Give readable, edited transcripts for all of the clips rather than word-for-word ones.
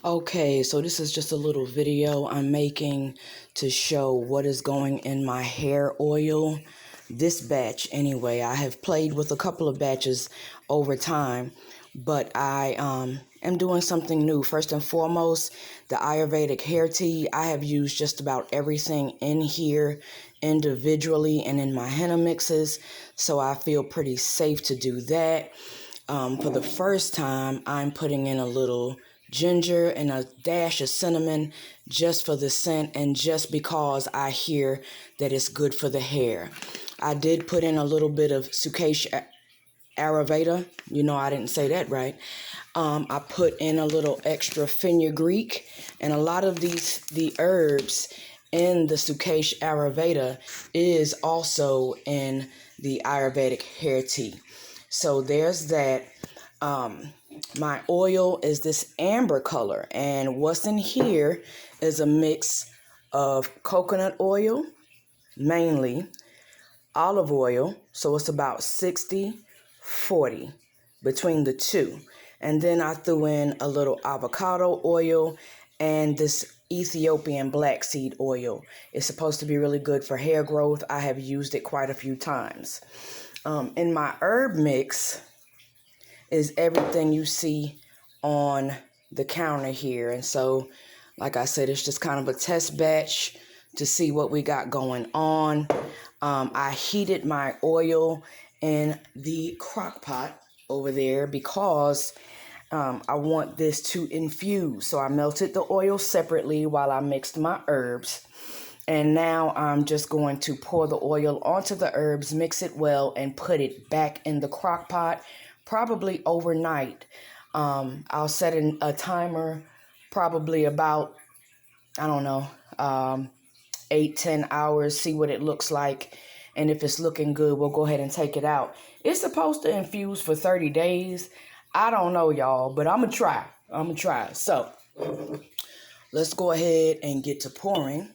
Okay, so this is just a little video I'm making to show what is going in my hair oil. This batch, anyway, I have played with a couple of batches over time, but I am doing something new. First and foremost, the Ayurvedic hair tea. I have used just about everything in here individually and in my henna mixes, so I feel pretty safe to do that. For the first time, I'm putting in a little ginger and a dash of cinnamon just for the scent and just because I hear that it's good for the hair. I did put in a little bit of Sukesh Ayurveda. You know, I didn't say that right. I put in a little extra fenugreek, and a lot of the herbs in the Sukesh Ayurveda is also in the Ayurvedic hair tea. So there's that. My oil is this amber color, and what's in here is a mix of coconut oil, mainly olive oil, so it's about 60-40 between the two. And then I threw in a little avocado oil and this Ethiopian black seed oil. It's supposed to be really good for hair growth. I have used it quite a few times. In my herb mix is everything you see on the counter here. And so, like I said, it's just kind of a test batch to see what we got going on. I heated my oil in the crock pot over there because I want this to infuse. So I melted the oil separately while I mixed my herbs. And now I'm just going to pour the oil onto the herbs, mix it well, and put it back in the crock pot, probably overnight. I'll set a timer, probably about, I don't know, 8-10 hours, see what it looks like. And if it's looking good, we'll go ahead and take it out. It's supposed to infuse for 30 days. I don't know, y'all, but I'm going to try. So let's go ahead and get to pouring.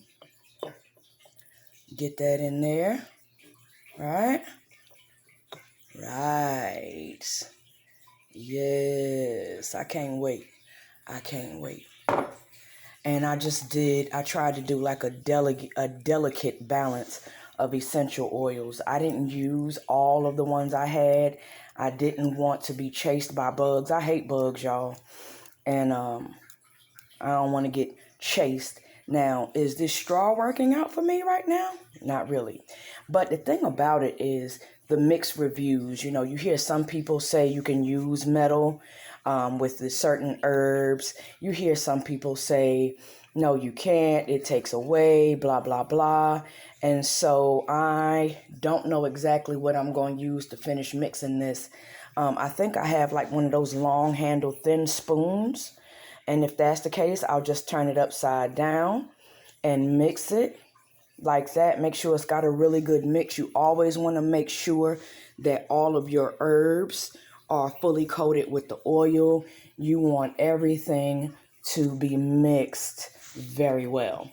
Get that in there. Right. Yes, I can't wait. And I tried to do like a delicate balance of essential oils. I didn't use all of the ones I had. I didn't want to be chased by bugs. I hate bugs, y'all. And I don't want to get chased. Now, is this straw working out for me right now? Not really. But the thing about it is the mixed reviews. You know, you hear some people say you can use metal with the certain herbs. You hear some people say, no, you can't. It takes away, blah, blah, blah. And so I don't know exactly what I'm going to use to finish mixing this. I think I have like one of those long handle thin spoons. And if that's the case, I'll just turn it upside down and mix it like that. Make sure it's got a really good mix. You always want to make sure that all of your herbs are fully coated with the oil. You want everything to be mixed very well.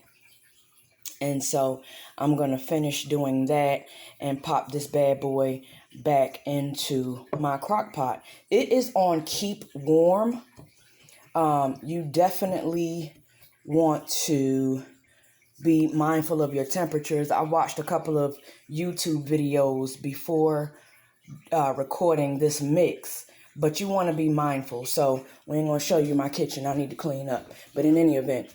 And so I'm going to finish doing that and pop this bad boy back into my crock pot. It is on keep warm. You definitely want to be mindful of your temperatures. I watched a couple of YouTube videos before recording this mix, but you want to be mindful. So we ain't going to show you my kitchen. I need to clean up. But in any event,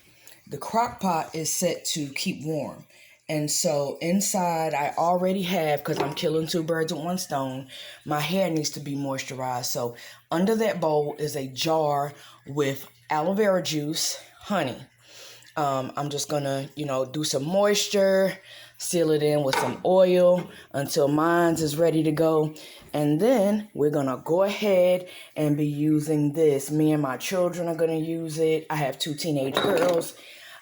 the crock pot is set to keep warm. And so inside I already have, because I'm killing two birds with one stone, my hair needs to be moisturized. So under that bowl is a jar with aloe vera juice, honey. I'm just going to, do some moisture, seal it in with some oil until mine is ready to go. And then we're going to go ahead and be using this. Me and my children are going to use it. I have 2 teenage girls.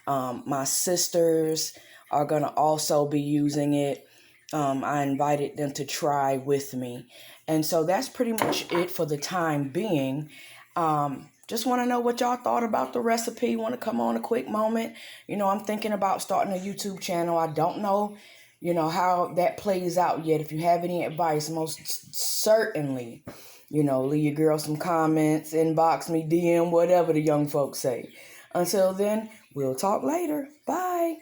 My sisters are going to also be using it. I invited them to try with me. And so that's pretty much it for the time being. Just want to know what y'all thought about the recipe. Want to come on a quick moment. I'm thinking about starting a YouTube channel. I don't know, how that plays out yet. If you have any advice, most certainly Leave your girl some comments, inbox me, DM, whatever the young folks say. Until then, we'll talk later. Bye.